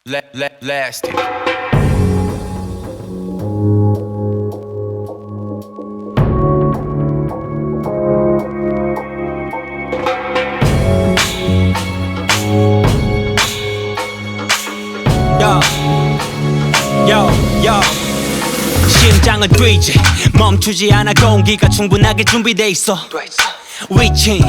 Lastic. Yo 심장은 뛰지 멈추지 않아 공기가 충분하게 준비돼 있어 위치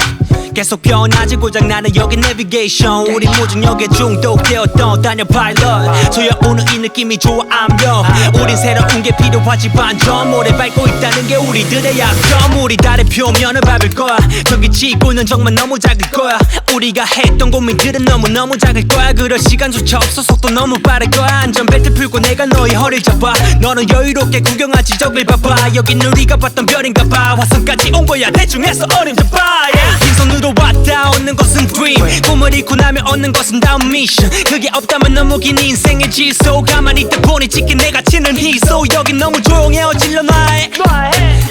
계속 변하지 고장나는 여기 내비게이션 우리 무중력에 중독되어 떠다녀 파일럿 소여오는 이 느낌이 좋아 암렴 우린 새로운 게 필요하지 반전 오래 밟고 있다는 게 우리들의 약점 우리 달의 표면을 밟을 거야 저기 지구는 정말 너무 작을 거야 우리가 했던 고민들은 너무너무 작을 거야 그럴 시간조차 없어 속도 너무 빠를 거야 안전벨트 풀고 내가 너의 허리를 잡아 너는 여유롭게 구경하지 저길 봐봐 여긴 우리가 봤던 별인가 봐 화성까지 온 거야 대충 해서 어림잡아 yeah. 빈손으로 왔다 얻는 것은 dream 꿈을 잃고 나면 얻는 것은 다음 미션 그게 없다면 너무 긴 인생의 질소 가만히 있다 보니 짙게 내가 치는 희소 여긴 너무 조용해 어질러 놔해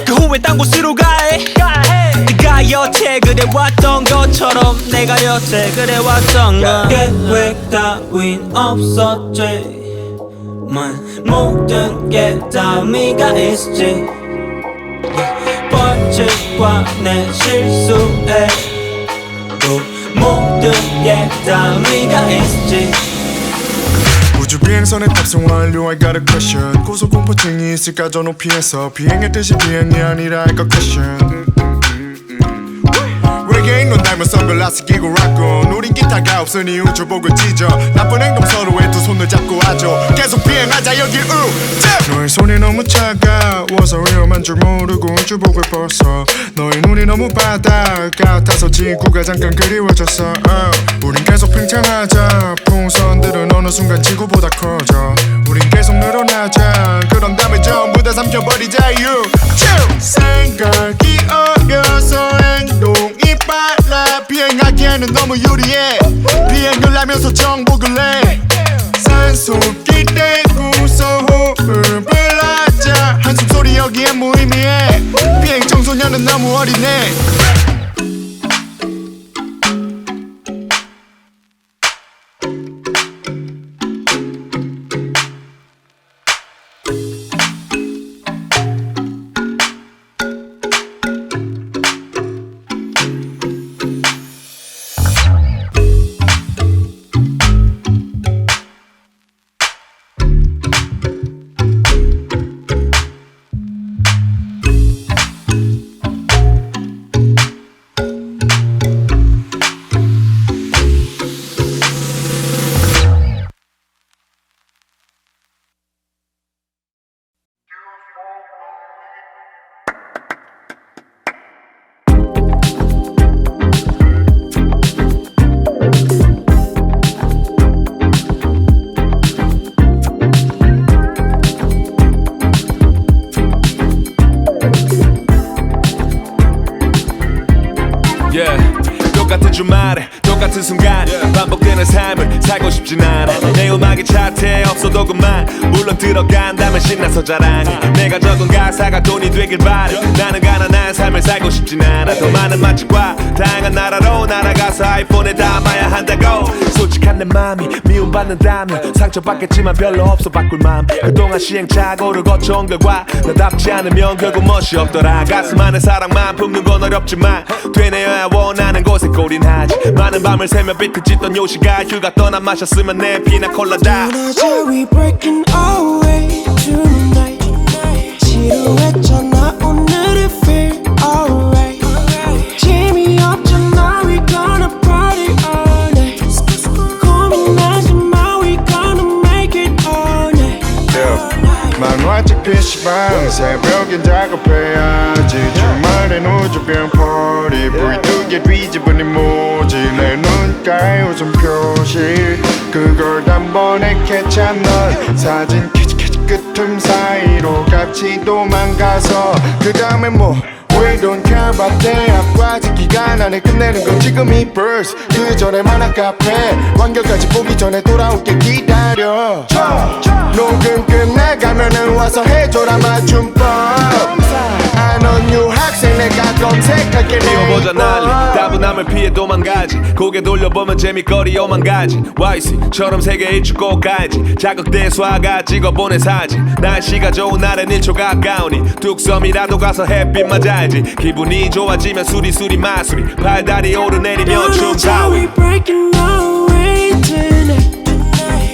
그 후에 딴 곳으로 가해 네가 여태 그래왔던 것처럼 내가 여태 그래왔던 거 계획 따윈 없었지 모든 게 담이가 있지 벌칙과 내 실수에 모든 게 담이가 있지 우주 비행선의 탑승 완료 I got a question 고소공포증이 있을까 저 높이에서 비행의 뜻이 비행이 아니라 할까 question 외계인 넌 닮은 선글라스 끼고 락군 우린 기타가 없으니 우주복을 찢어 나쁜 행동 서로의 두 손을 잡고 하죠 계속 비행하자 여길 너의 손이 너무 차가워서 위험한 줄 모르고 우주복을 벗어 너의 눈이 너무 바다 같아서 지구가 잠깐 그리워졌어 우린 계속 팽창하자 풍선들은 어느 순간 지구보다 커져 우린 계속 늘어나자 그런 다음에 전부 다 삼켜버리자 you 생각이 어려서 행동이 빨라 비행하기에는 너무 유리해 비행을 하면서 정복을 해 산소끼 떼고서 호흡을 하자 한숨소리 여기엔 무의미해 비행 청소년은 너무 어리네 똑같은 주말에 똑같은 순간 반복되는 삶을 살고 싶진 않아 내 음악이 차트에 없어도 그만 물론 들어간다면 신나서 자랑해 내가 적은 가사가 돈이 되길 바래 나는 가난한 삶을 살고 싶진 않아 더 많은 맛집과 다양한 나라로 날아가서 아이폰에 담아야 한다고 솔직한 내 맘이 미움받는다면 상처받겠지만 별로 없어 바꿀 맘 그동안 시행착오를 거쳐온 결과 나답지 않으면 결국 멋이 없더라 가슴 안에 사랑만 품는 건 어렵지만 되뇌어야 원하는 곳에 골인하지 많은 밤을 새며 비트 찢던 요시가 휴가 떠나 마셨으면 내 피나 콜라다 we breaking our way tonight 지루했잖아 오늘은 feel alright 재미없잖아 we gonna party all night 고민하지마 we gonna make it all night 만화책 PC방 새벽엔 작업해야지 주말엔 우주병 퍼리 불두개 뒤집은 이모지 내 눈가에 웃음 표시 그걸 단번에 캐치한 넌 사진 캐치 끝틈 사이로 같이 도망가서 그 다음에 뭐 We don't care about 대학과제 기간 안에 끝내는 건 지금 이 verse 그 전에 만화 카페 완결까지 보기 전에 돌아올게 기다려 녹음 끝나가면은 와서 해줘라 맞춤법 안 온 유학생 내가 건 염색할게 피워보자 난리 따분함을 피해 도망가지 고개 돌려보면 재미거리 오만 가지 YC처럼 세계 일주 꼭 가야지 자극대 수화가 찍어보내 사진 날씨가 좋은 날엔 1초 가까우니 뚝섬이라도 가서 햇빛 맞아야지 기분이 좋아지면 수리수리 마수리 발다리 오르내리며 춤 사위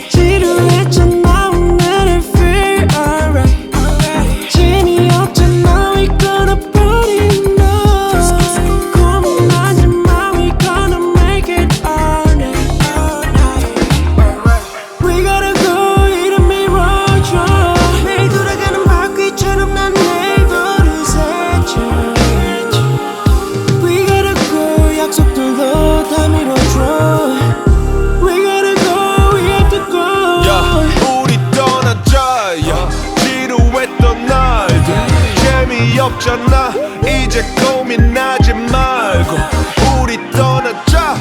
지루했잖아 오늘은 feel alright 재미없잖아 we gonna party tonight 고민하지마 we gonna make it all night We gotta go 이름이 뭐죠 매일 돌아가는 바퀴처럼 난 내일 버릇했죠 We gotta go 약속들도 다 미뤄줘 재미없잖아 이제 고민하지 말고 우리 떠나자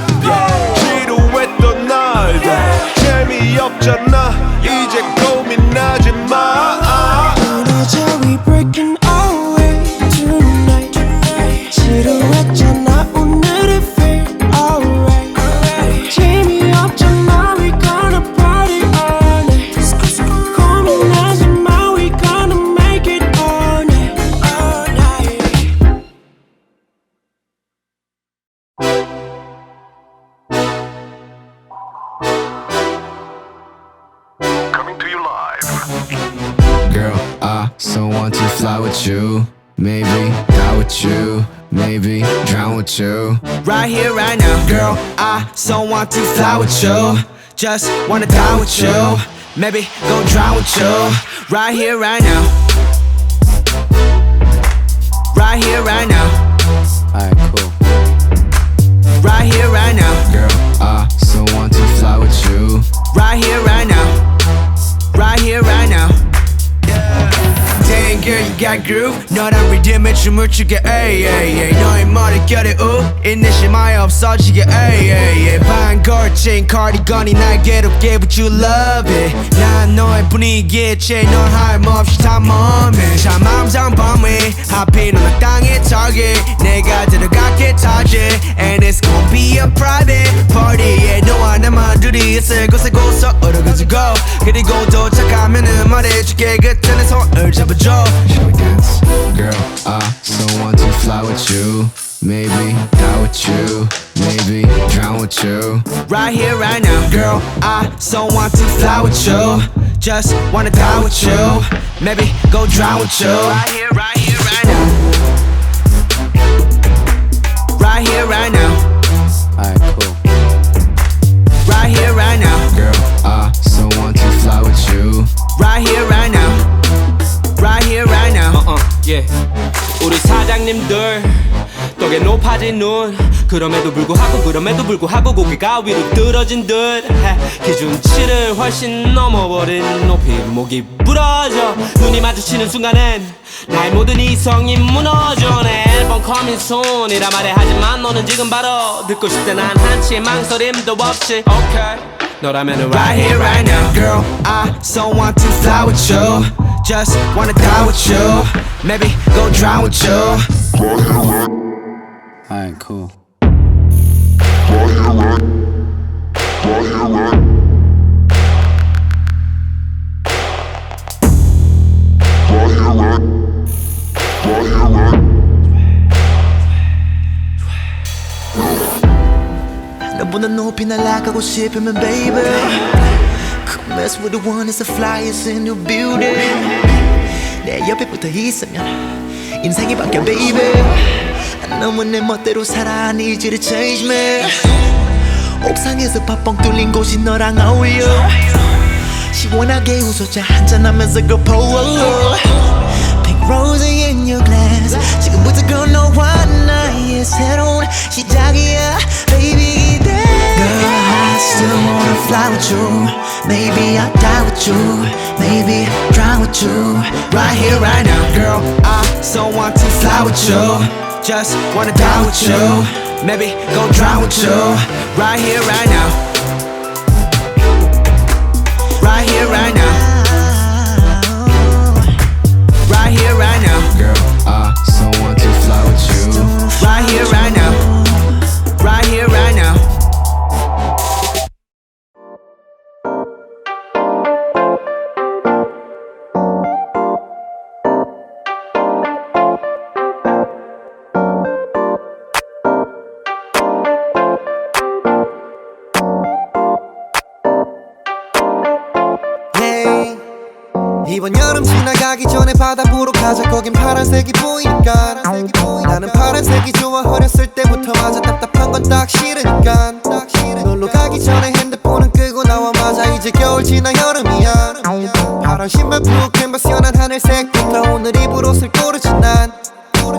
지루했던 날들 재미없잖아 이제 고민하지 마 떠나자 we breaking away tonight 지루했잖아 오늘은 feel alright 재미없잖아 we gonna party all night 고민하지 마 we gonna make it all night Coming to you live Girl, I so want to fly with you. Maybe die with you. Maybe drown with you. Right here, right now. Girl, I so want to fly with you. Just wanna die with you. Maybe go drown with you. Right here, right now. Right here, right now. Alright, cool. Right here, right now. Girl, I so want to fly with you. Right here, right now. Right here, right now. Dang girl, you got groove. 너랑 리듬에 춤을 추게, ay, ay, ay. 너의 머릿결에 인내심이 없어지게, ay, ay, ay. 반걸친 카디건이 날 괴롭게, but you love it. 난 너의 분위기에 취해, 넌 하염없이 탐험해. 참 항상 범위, 하필 넌 땅에 target. 내가 들어갈게 target, and it's gonna be a private party. Yeah, 너와 나만 둘이 있을 곳에 고서 얼어가지고, 그리고 도착하면은 말해줄게, 그때는 손을 잡아줘. Shall we dance? Girl, I so want to fly with you. Maybe die with you. Maybe drown with you. Right here, right now. Girl, I so want to fly with you. Just wanna die with you. Maybe go drown with you. Right here, right here, right now. Right here, right now. Alright, cool. Right here, right now. Girl, I so want to fly with you. Right here, right now. Right here, right now. Yeah. 우리 사장님들 떡에 높아진 눈 그럼에도 불구하고 고개가 위로 들어진 듯 기준치를 훨씬 넘어버린 높이 목이 부러져 눈이 마주치는 순간엔 나의 모든 이성이 무너져 내 앨범 coming soon 이라 말해 하지만 너는 지금 바로 듣고 싶대 난 한치의 망설임도 없이 okay 너라면 right here right now Girl, I so want to fly with you. Just wanna die with you. Maybe go drown with you. Alright, cool. 너보다 높이 날아가고 싶으면 baby Come mess with the one that's the flyest in your building 내 옆에 붙어 있으면 인생이 바뀌어 baby 너무 내 멋대로 살아 I need you to change me 옥상에서 팥뻥 뚫린 곳이 너랑 어울려 시원하게 웃어자 한잔하면서 go polo Pink rose in your glass 지금부터 건너와 나의 새로운 시작이야 baby Girl, I still wanna fly with you Maybe I'll die with you Maybe drown with you Right here, right now. Girl, I so want to fly with you. Just wanna die with you. Maybe go drown with you. Right here, right now. Right here, right now. Right here, right now. Girl, I so want to fly with you. 이번 여름 지나가기 전에 바다 보러 가자. 거긴 파란색이 보이니까. 나는 파란색이 좋아. 어렸을 때부터 맞아. 답답한 건 딱 싫으니까. 놀러 가기 전에 핸드폰은 끄고 나와. 맞아 이제 겨울 지나 여름이야. 파란 신발 블루 캔버스 연한 하늘색부터 오늘 입을 옷을 고르지 난.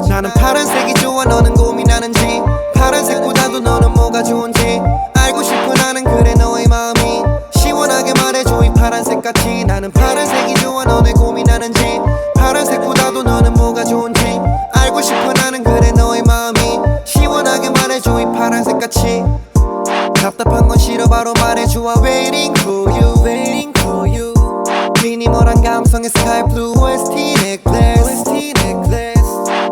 나는 파란색이 좋아. 너는 고민하는지 파란색보다도 너는 뭐가 좋은지 알고 싶어. 나는 그래 너의 마음이 시원하게 말해줘 이 파란색같이. 나는 파란색이 좋아. 너네 고민하는지 파란색보다도 너는 뭐가 좋은지 알고 싶어. 나는 그래 너의 마음이 시원하게 말해줘 이 파란색같이. 답답한 건 싫어 바로 말해줘. Waiting for you, waiting for you. 미니멀한 감성의 sky blue OST necklace.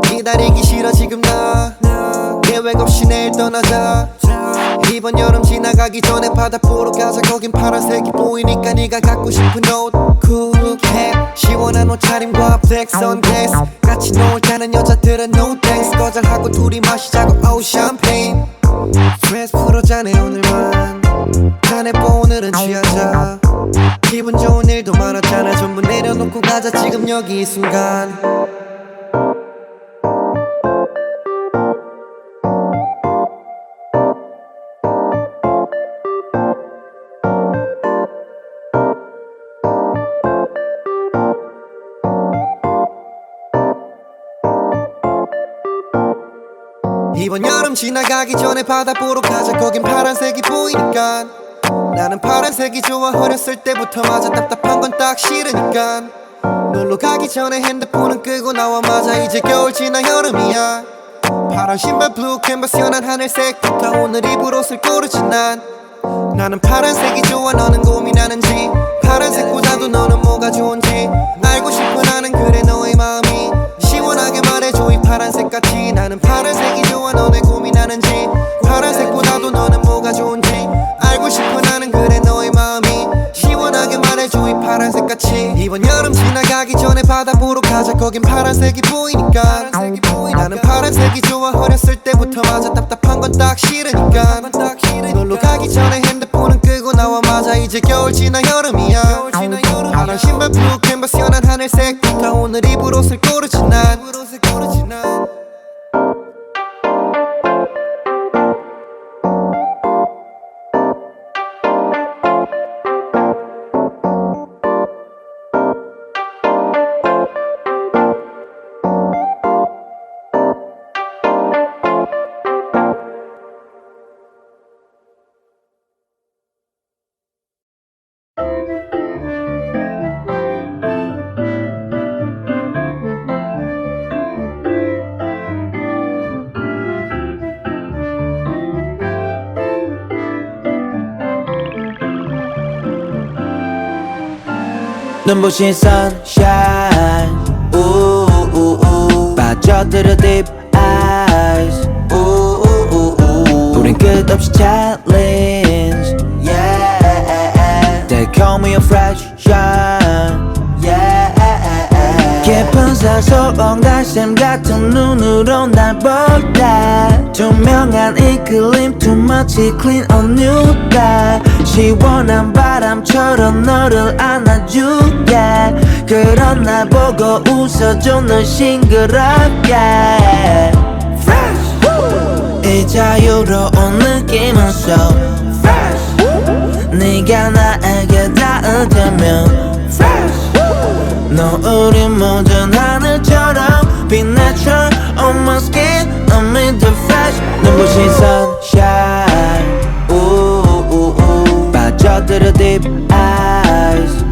기다리기 싫어 지금 나 계획 없이 내일 떠나자. 이번 여름 지나가기 전에 바다 보러 가자. 거긴 파란색이 보이니까 네가 갖고 싶은 옷 cool cap 시원한 옷차림과 black sunglass 같이 놀자는 여자들은 no thanks. 거절하고 둘이 마시자고 oh champagne. 스트레스 풀어자네 오늘만. 잘해보 오늘은 취하자. 기분 좋은 일도 많았잖아. 전부 내려놓고 가자 지금 여기 이 순간. 이번 여름 지나가기 전에 바다 보러 가자. 거긴 파란색이 보이니까. 나는 파란색이 좋아. 어렸을 때부터 맞아. 답답한 건 딱 싫으니까. 놀러 가기 전에 핸드폰은 끄고 나와. 맞아 이제 겨울 지나 여름이야. 파란 신발 블루 캔버스 연한 하늘색부터 오늘 입을 옷을 고르지 난. 나는 파란색이 좋아. 너는 고민하는지 파란색보다도 너는 뭐가 좋은지 알고 싶어. 나는 그래 너의 마음이 시원하게 말해줘 이 파란색같이. 나는 파란색이 좋아. 너네 고민하는지 파란색보다도 너는 뭐가 좋은지 알고 싶어. 나는 그래 너의 마음이 시원하게 말해줘 이 파란색같이. 이번 여름 지나가기 전에 바다 보러 가자. 거긴 파란색이 보이니까. 나는 파란색이 좋아. 어렸을 때부터 맞아. 답답한 건 딱 싫으니까. 놀러 가기 전에 핸드폰은 끄고 나와. 맞아 이제 겨울 지나 여름이야. 파란 신발 블루 캔버스 연한 하늘색부터 오늘 입을 옷을 고르지 난. 눈부신 sunshine 빠져들어 deep eyes 우린 끝없이 challenge yeah. They call me a fresh shine yeah. 깊은 사소한 갈샘 같은 눈으로 날 볼때 투명한 이 그림 too much clean on new day 시원한 바람처럼 너를 안아줄게 그런 날 보고 웃어줘 널 싱그럽게 Fresh 이 자유로운 느낌은 so fresh 네가 나에게 닿으려면 Fresh 노을이 묻은 하늘처럼 be natural on my skin I'm in the fresh 눈부신 sunshine 빠져들어 deep eyes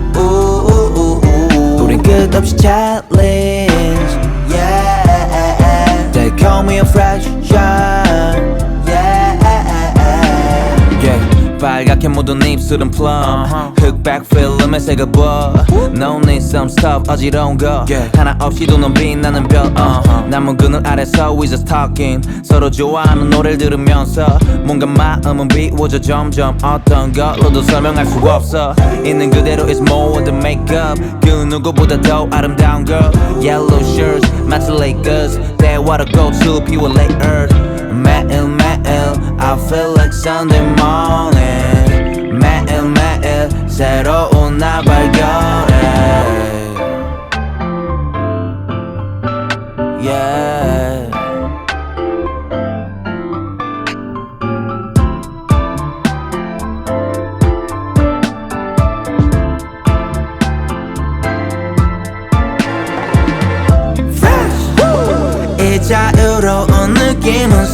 우린 끝없이 challenge yeah. They call me a fresh shine yeah. 빨갛게 묻은 입술은 plum 흑백 필름에 색을 부어 No need some stuff 어지러운 거 하나 없이도 넌 빛나는 별 남은 그늘 아래서 we just talking 서로 좋아하는 노래를 들으면서 뭔가 마음은 비워져 점점 어떤 걸로도 설명할 수 없어 있는 그대로 is more than makeup 그 누구보다 더 아름다운 girl Yellow shirts 마치 Lakers 대화로 go to 피워내 earth 매일매일 I feel like Sunday morning 매일매일 새로운 날 발견해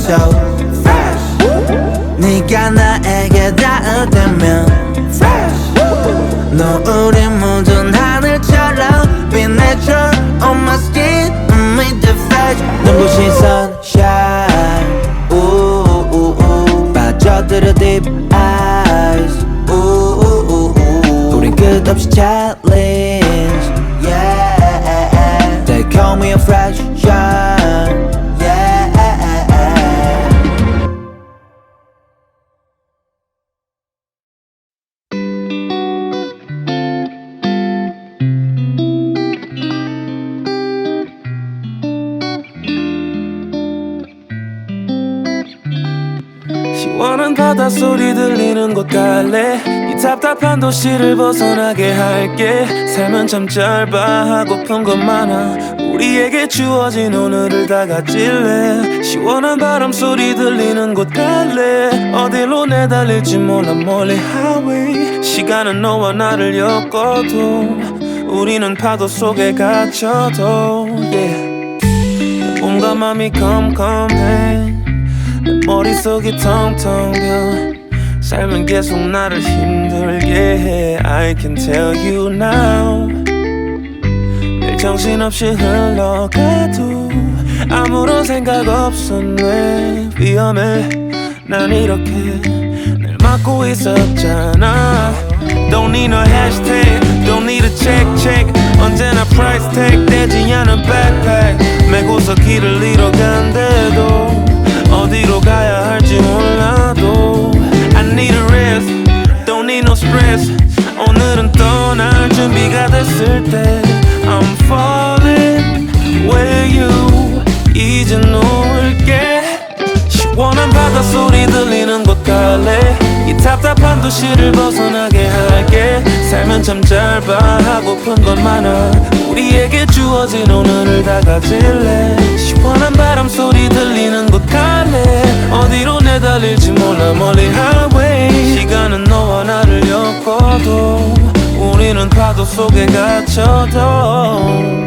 so fresh 네가 나에게 닿으면 fresh 노을이 묻은 하늘처럼 빛내줘 on my skin make the fresh 눈부신 sunshine 빠져들어 deep eyes 우린 끝없이 challenge yeah they call me a fresh shine yeah 시원한 바닷소리 들리는 곳 갈래 이 답답한 도시를 벗어나게 할게 삶은 참 짧아 하고픈 것 많아 우리에게 주어진 오늘을 다 가질래 시원한 바람소리 들리는 곳 갈래 어디로 내달릴지 몰라 멀리 highway 시간은 너와 나를 엮어도 우리는 파도 속에 갇혀도 yeah. 내 몸과 맘이 컴컴해 내 머릿속이 텅텅 비어 삶은 계속 나를 힘들게 해 I can tell you now 늘 정신없이 흘러가도 아무런 생각 없었네 위험해 난 이렇게 늘 막고 있었잖아 Don't need no hashtag Don't need a check 언제나 price tag 떼지 않은 backpack 메고서 길을 잃어간대도 어디로 가야 할지 몰라도 I need a rest Don't need no stress 오늘은 떠날 준비가 됐을 때 I'm falling where you 이제 놓을게 시원한 바닷소리 들리는 곳 갈래 이 답답한 도시를 벗어나게 할게 삶은 참 짧아 하고픈 건 많아 우리에게 주어진 오늘을 다 가질래 시원한 바람소리 들리는 곳 갈래 어디로 내달릴지 몰라 멀리 highway 시간은 너와 나를 엮어도 우리는 파도 속에 갇혀도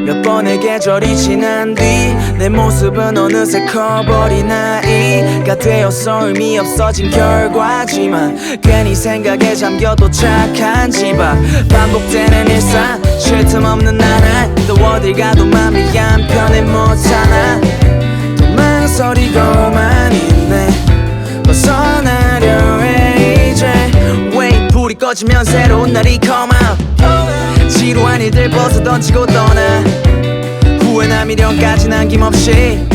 몇 번의 계절이 지난 뒤 내 모습은 어느새 커버린 아이가 되어서 의미 없어진 결과지만 괜히 생각에 잠겨 도착한 집 앞 반복되는 일상 쉴 틈 없는 나날 또 어딜 가도 맘이 한편에 못하나 또 망설이고만 있네 벗어나려 해 이제 Wait 불이 꺼지면 새로운 날이 come out 지루한 일들 벗어던지고 떠나 후회나 미련까지 남김없이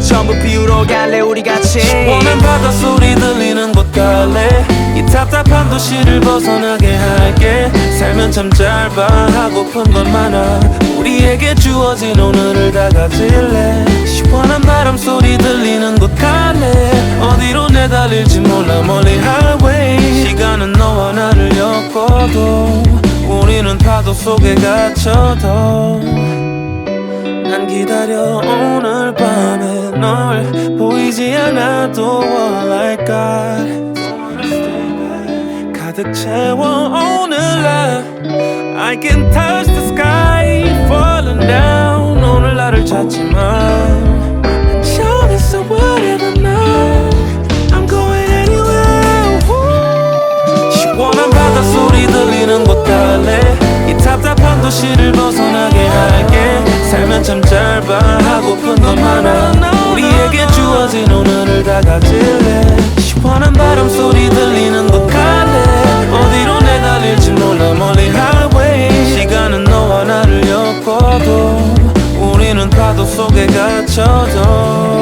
전부 비우러 갈래 우리 같이 시원한 바닷소리 들리는 곳 갈래 이 답답한 도시를 벗어나게 할게 삶은 참 짧아 하고픈 건 많아 우리에게 주어진 오늘을 다 가질래 시원한 바람소리 들리는 곳 갈래 어디로 내달릴지 몰라 멀리 highway 시간은 너와 나를 엮어도 우리는 파도 속에 갇혀도 난 기다려 오늘 밤에 널 보이지 않아도 all I got 가득 채워 오늘날 I can touch the sky falling down 오늘 나를 찾지만 난 정했어 whatever now I'm going anywhere 시원한 바닷소리 들리는 곳 갈래 이 답답한 도시를 벗어나게 할게 삶은 참 짧아 하고픈 건 많아 우리에게 주어진 오늘을 다 가질래 시원한 바람소리 들리는 곳 갈래 어디로 내달릴지 몰라 멀리 highway 시간은 너와 나를 엮어도 우리는 파도 속에 갇혀도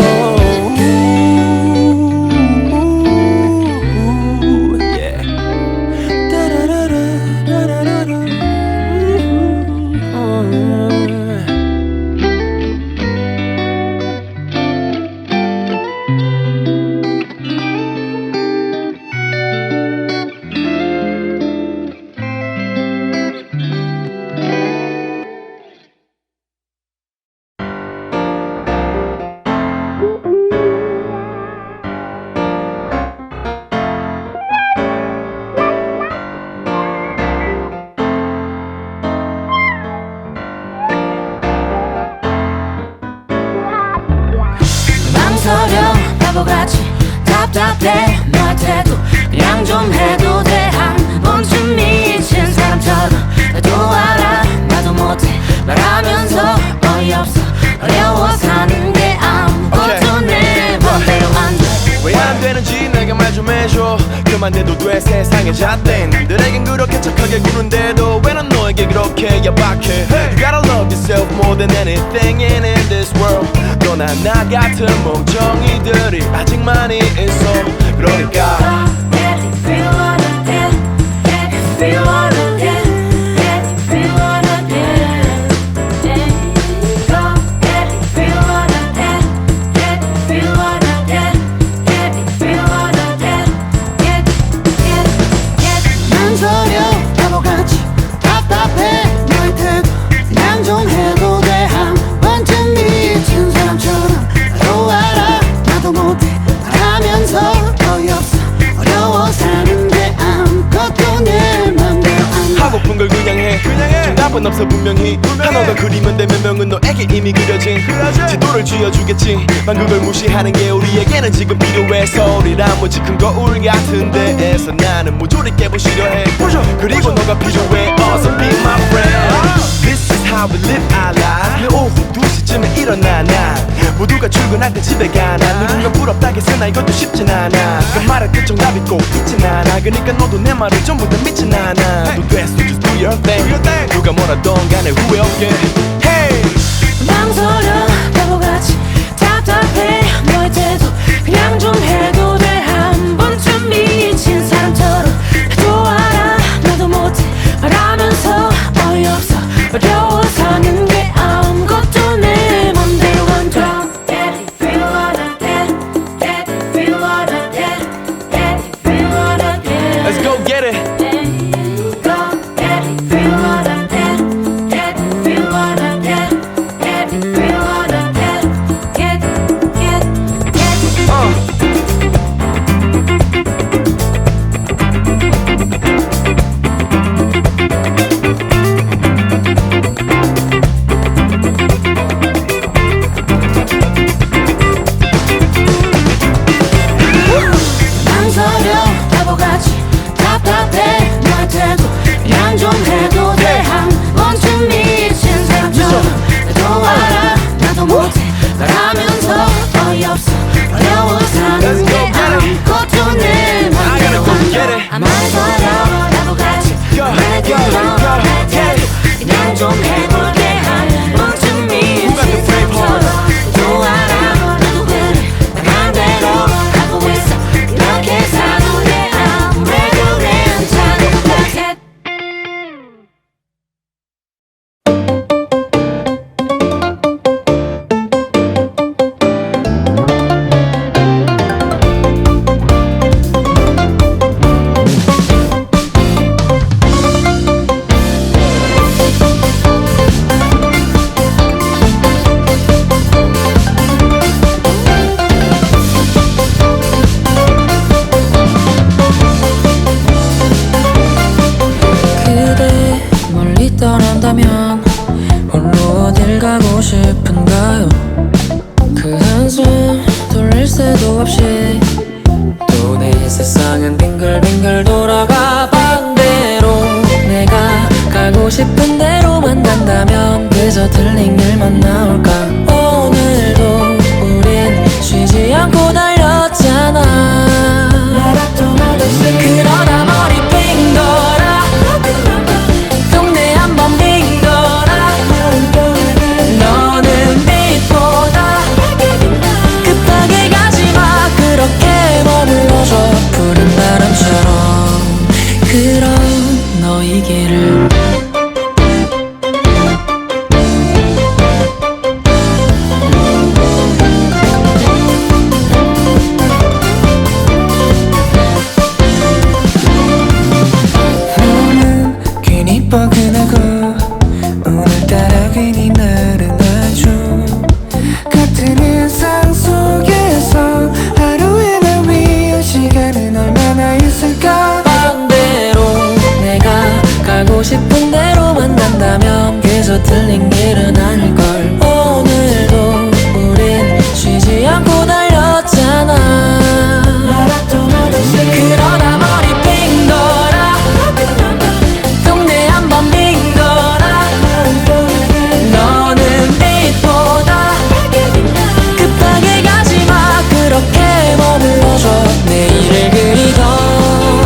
그만 내도 돼 세상의 잣대 남들에겐 그렇게 착하게 구는데도 왜 난 너에게 그렇게 야박해 You gotta love yourself more than anything in this world 너나 나 같은 멍청이들이 아직 많이 있어 그러니까 하고픈 걸 그냥 해 정답은 없어 분명히 하나가 그리면 되면 명은 너에게 이미 그려진 지도를 쥐어주겠지 만 그걸 무시하는 게 우리에게는 지금 필요해서 우리란 무지 큰 거울 같은 데에서 나는 모조리 깨부시려 해 그리고 너가 필요해 어서 be my friend This is how we live our life 내 오후 2시쯤에 일어나 나 모두가 출근할 때 집에 가나 누군가 부럽다겠으나 이것도 쉽진 않아 그 말에 또 정답이 꼭 있진 않아 그러니까 너도 내 말을 전부 다 믿진 않아 너 됐어 just do your thing 누가 뭐라던 간에 후회 없게 Hey 망설여 바보같이 답답해 너의 태도 그냥 좀 해도 돼 한 번쯤 미친 사람처럼 해줘라 나도 못해 말하면서 어이없어 어려워 사는 게 아무것도 내 맘대로 안 돼 Let's go get it 내일을 그리던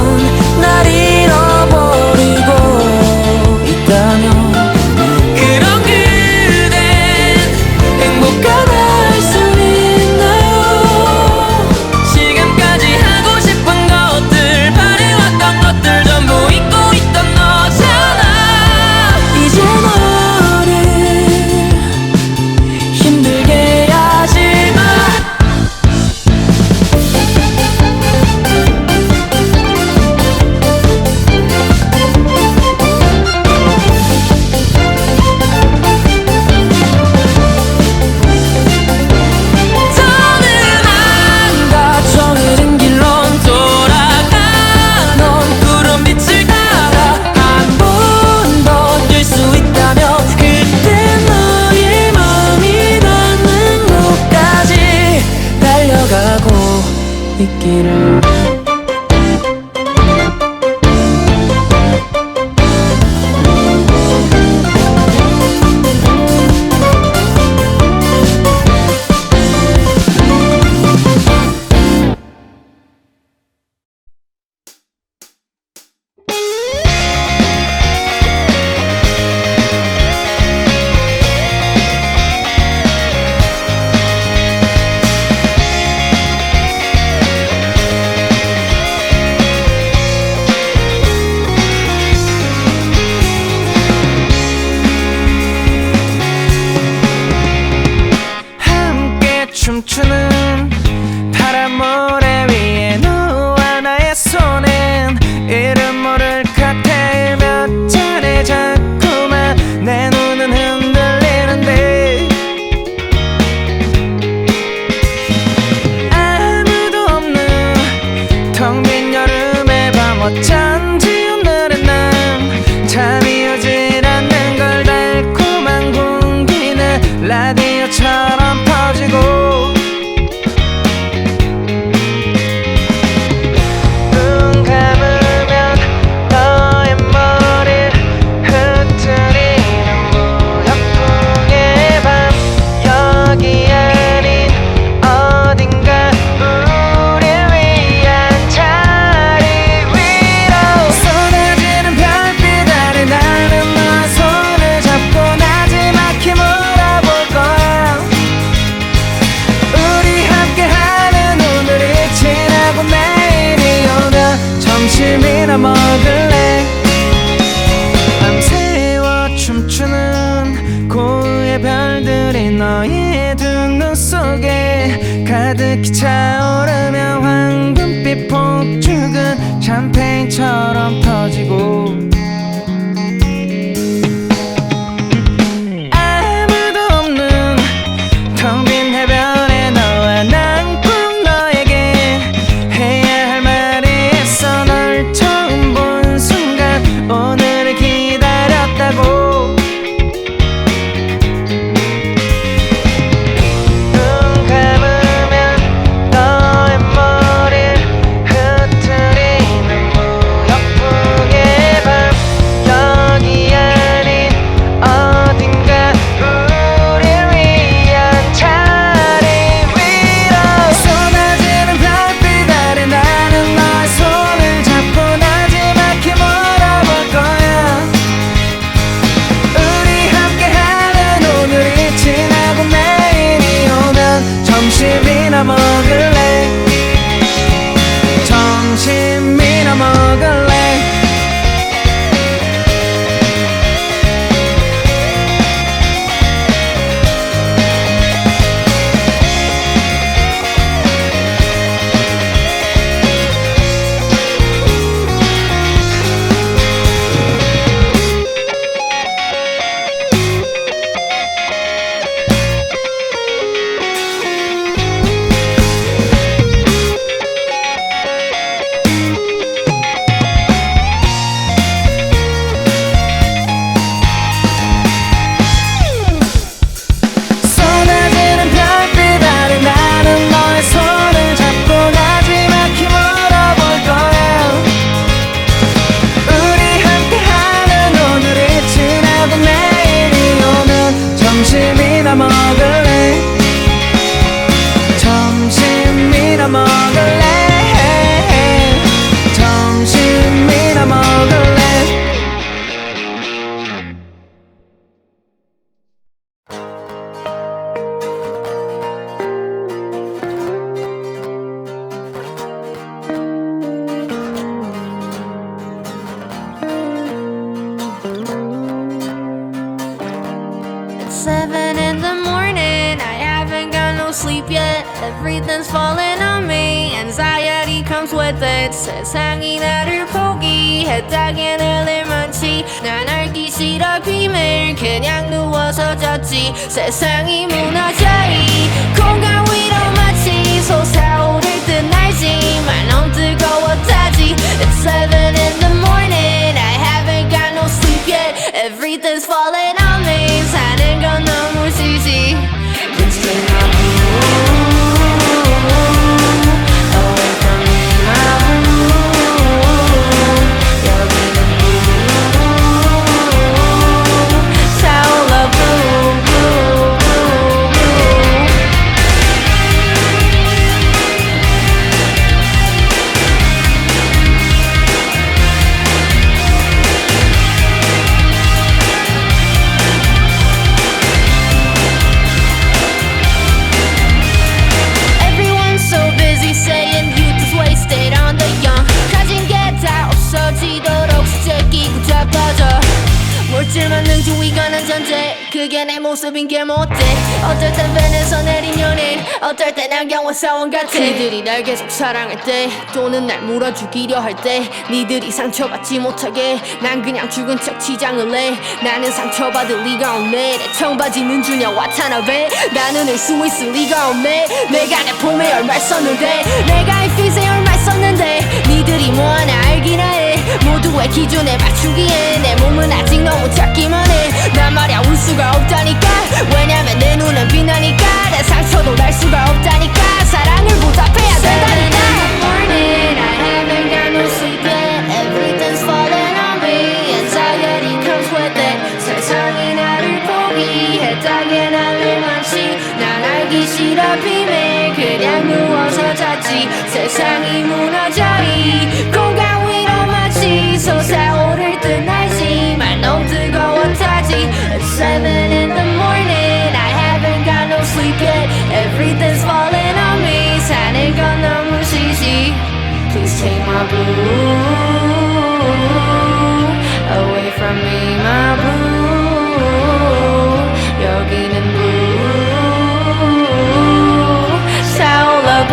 가득히 차오르며 황금빛 폭죽은 샴페인처럼 터지고 아무도 없는 텅 빈 해변에 너와 난 꼭 너에게 해야 할 말이 있어. 널 처음 본 순간 오늘을 기다렸다고. 점심이나 먹을래? 점심이나 먹을래? Everything's falling on me. Anxiety comes with it. 세상이 나를 포기했다기엔 할 많지. 난 알기 싫어 비밀. 그냥 누워서 잤지. 세상이 무너져 이 공간 위로 마치 솟아오를 듯 알지만 너무 뜨거웠다지. It's 7 in the morning. I haven't got no sleep yet. Everything's falling on me. 사는 건 너무 싫지. Please take my blue. 물질만 능주의가는 전제 그게 내 모습인 게 못돼. 어떨 땐 밴에서 내린 연인 어떨 땐 안경원 사원 같아. 니들이 날 계속 사랑할 때 또는 날 몰아 죽이려 할 때 니들이 상처받지 못하게 난 그냥 죽은 척 치장을 해. 나는 상처받을 리가 없네. 내 청바지는 주냐 와타나베. 나는 을 수 있을 리가 없네. 내가 내 폼에 얼마 썼는데 내가 이 핏에 얼마 썼는데 니들이 뭐하나 알기나 해. 모두의 기준에 맞추기에 내 몸은 아직 너무 작기만 해. 난 말야 울 수가 없다니까. 왜냐면 내 눈은 빛나니까. 내 상처도 날 수가 없다니까. 사랑을 보답해야 된다니까. Morning, I haven't got no sleep yet. Everything's falling on me. Anxiety comes with it. 세상이 나를 포기했다기엔 할 일 많지. 난 알기 싫어 비밀. 그냥 누워서 잤지. 세상이 무너져 이 공간 위로 마치 솟아오를 듯 알지만 너무 뜨거웠다지. It's 7 in the morning. I haven't got no sleep yet. Everything's falling on me. 사는 건 너무 싫지. Please take my blue away from me, my blue. 여기는 blue. 사올라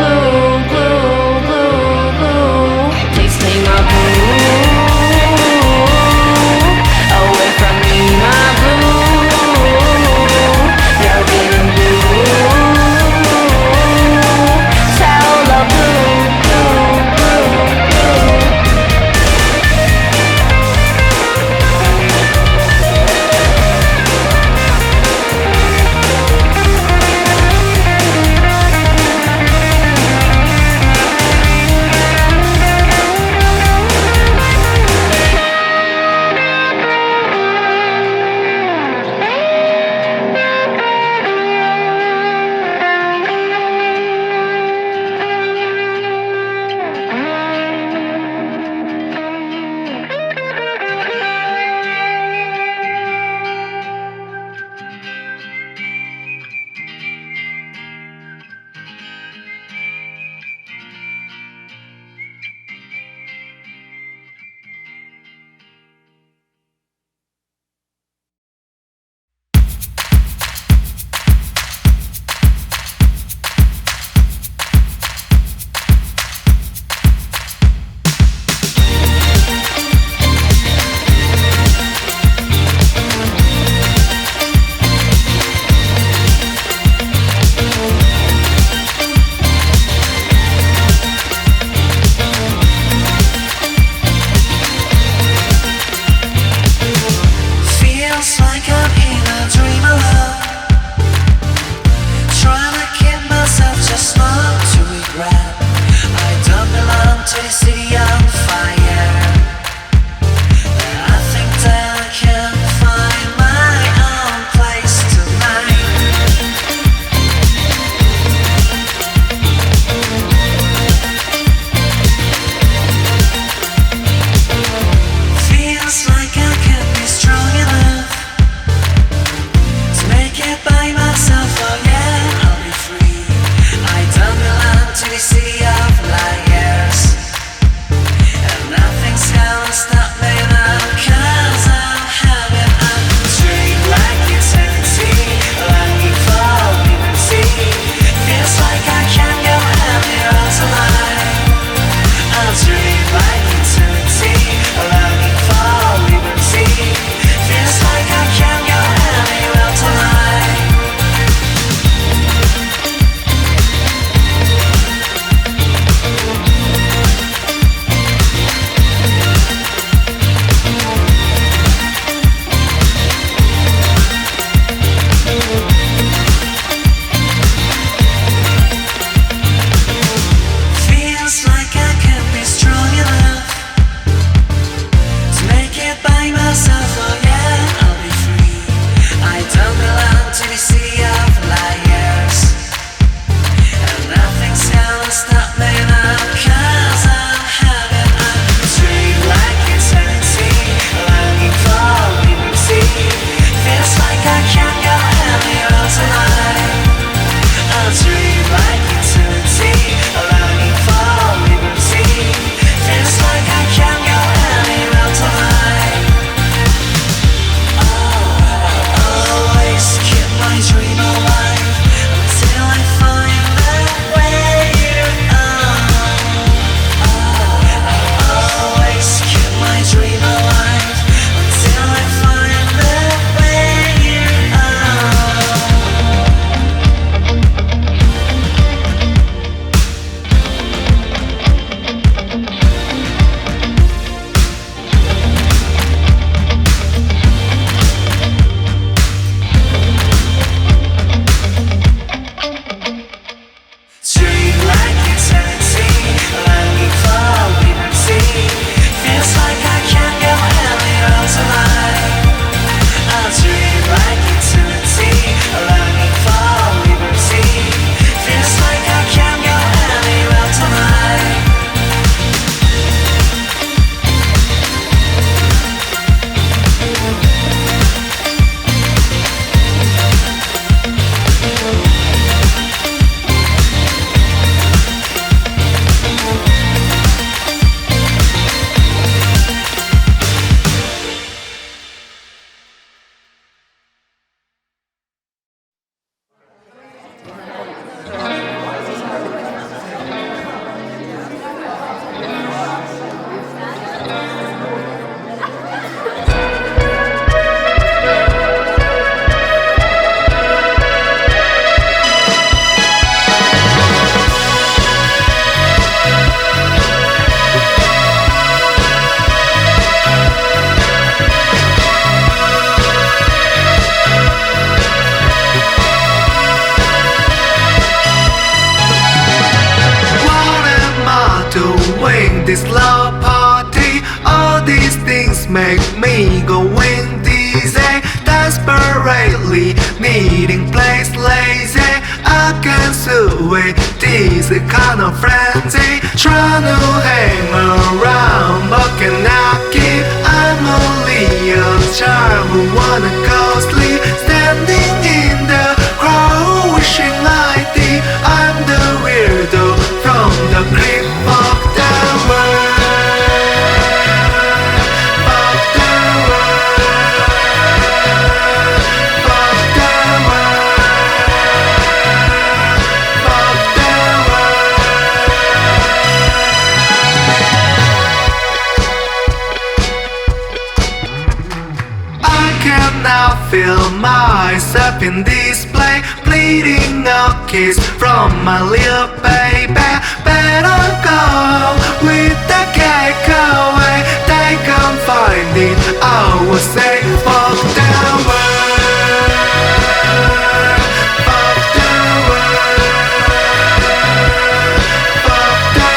me going dizzy, desperately needing place lazy. I can't sway this kind of frenzy, trying to hang around but cannot keep. I'm only a child who wanna go sleep, standing in the crowd wishing I did. I'm the weirdo from the creep. Fuck the world, fuck the world, fuck the world, fuck the world. I cannot feel myself in display, bleeding a kiss from my little baby. Better go with the cake away, they can't find it. I will say fuck the world, fuck the world, fuck the world, fuck the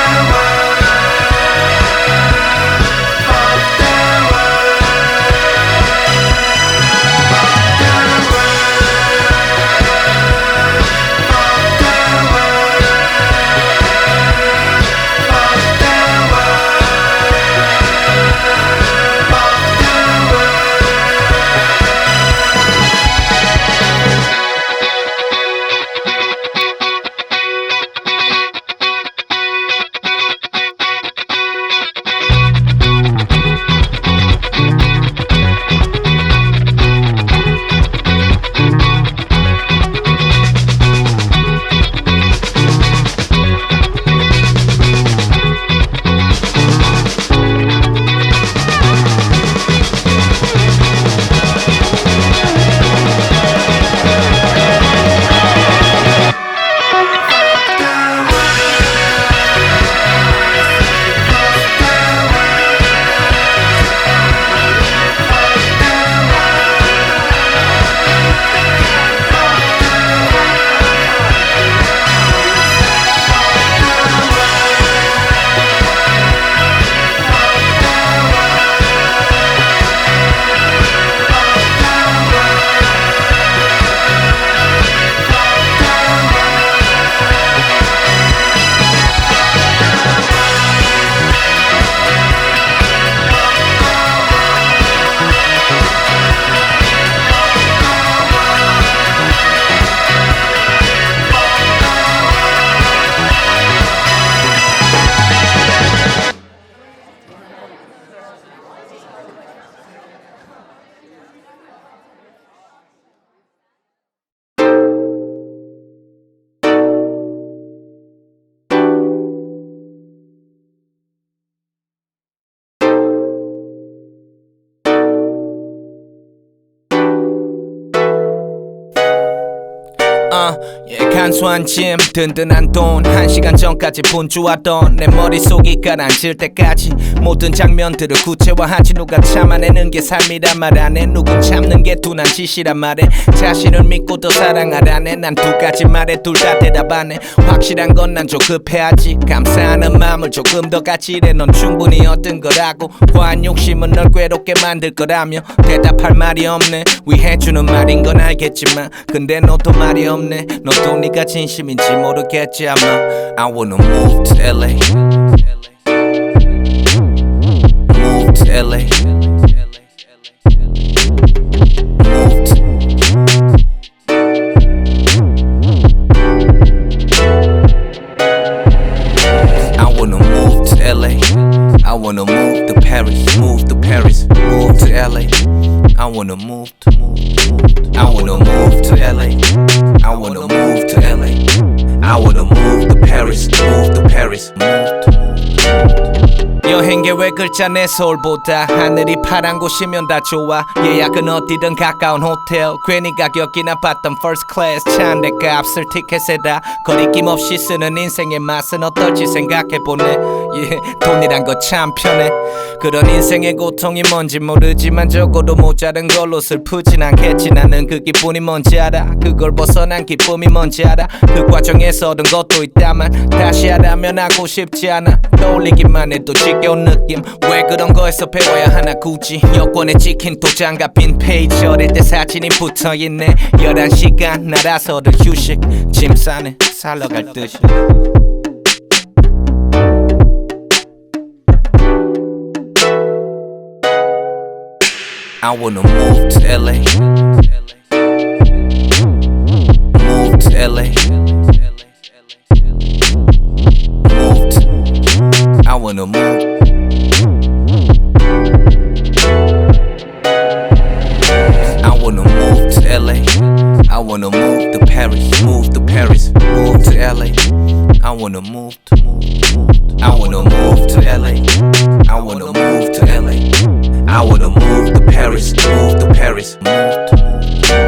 간소한 짐 든든한 돈 1시간 전까지 분주하던 내 머릿속이 가라앉을 때까지 모든 장면들을 구체화하지 누가 참아내는 게 삶이란 말 안해 누군 참는 게 둔한 짓이란 말해 자신을 믿고 더 사랑하라네 난 두 가지 말에 둘 다 대답하네 확실한 건 난 조급해하지 감사하는 마음을 조금 더 가지래 넌 충분히 얻은 거라고 과한 욕심은 널 괴롭게 만들 거라며 대답할 말이 없네 위해주는 말인 건 알겠지만 근데 너도 말이 없네 너도 네가 진심인지 모르겠지 아마 I wanna move to LA Move to LA Move to I wanna move to LA I wanna move to Paris Move to Paris Move to LA I wanna move to I wanna move to LA I wanna move to LA I wanna move to Paris Move to Paris Move to 여행 계획을 짜내 서울보다 하늘이 파란 곳이면 다 좋아 예약은 어디든 가까운 호텔 괜히 가격이나 봤던 first class 차 한 대 값을 티켓에다 거리낌 없이 쓰는 인생의 맛은 어떨지 생각해보네 돈이란 거 참 편해. 그런 인생의 고통이 뭔지 모르지만 적어도 모자른 걸로 슬프진 않겠지. 나는 그 기분이 뭔지 알아. 그걸 벗어난 기쁨이 뭔지 알아. 그 과정에서 얻은 것도 있다만 다시 하라면 하고 싶지 않아. 떠올리기만 해도 지겨운 느낌. 왜 그런 거에서 배워야 하나 굳이. 여권에 찍힌 도장과 빈 페이지. 어릴 때 사진이 붙어있네. 11시간 날아서도 휴식. 짐 싸네 살러 갈 듯이. I wanna move to LA. Move to LA. Move to. I wanna move. I wanna move to LA. I wanna move to Paris. Move to Paris. Move to LA. I wanna move to. I wanna move to LA. I wanna move to LA. I wanna move to Paris, move to Paris, move to.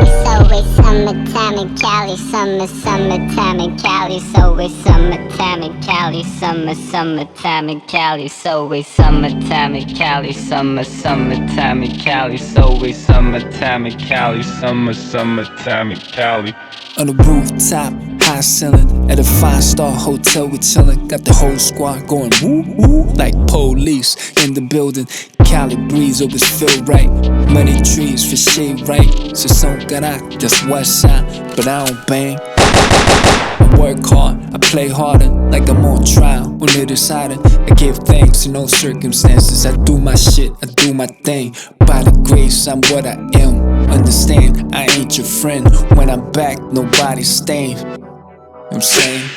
It's always summertime in Cali, summertime in Cali. It's always summertime in Cali, summertime in Cali. It's always summertime in Cali, summertime in Cali. It's always summertime in Cali, summertime in Cali. On the rooftop, high ceiling, at a 5-star hotel we chillin'. Got the whole squad going woo woo like police in the building. Cali breeze always feel right. Money trees for shade right. So 손가락, that's west side, but I don't bang. I work hard, I play harder, like I'm on trial. 오늘을 살은, I give thanks in all circumstances. I do my shit, I do my thing. By the grace, I'm what I am. Understand, I ain't your friend. When I'm back, nobody's staying. You know what I'm saying?